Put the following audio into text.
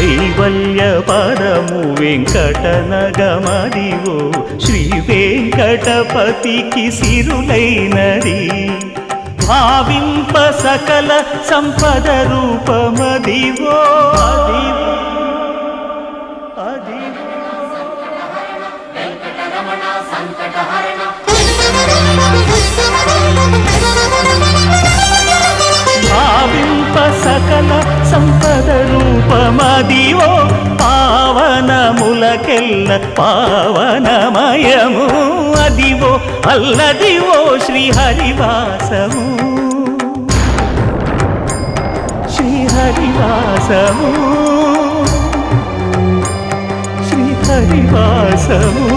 కైవల్య పదము వెంకటనగమదివో శ్రీ వెంకటపతికి సిరులైనది భావింప సకల సంపద రూపమదివో భావింప సకల సంపద రూపమదివో పావనములకెల్ల పావనమయము అదివో అల్లదివో శ్రీహరివాసము శ్రీహరివాసము శ్రీహరివాసము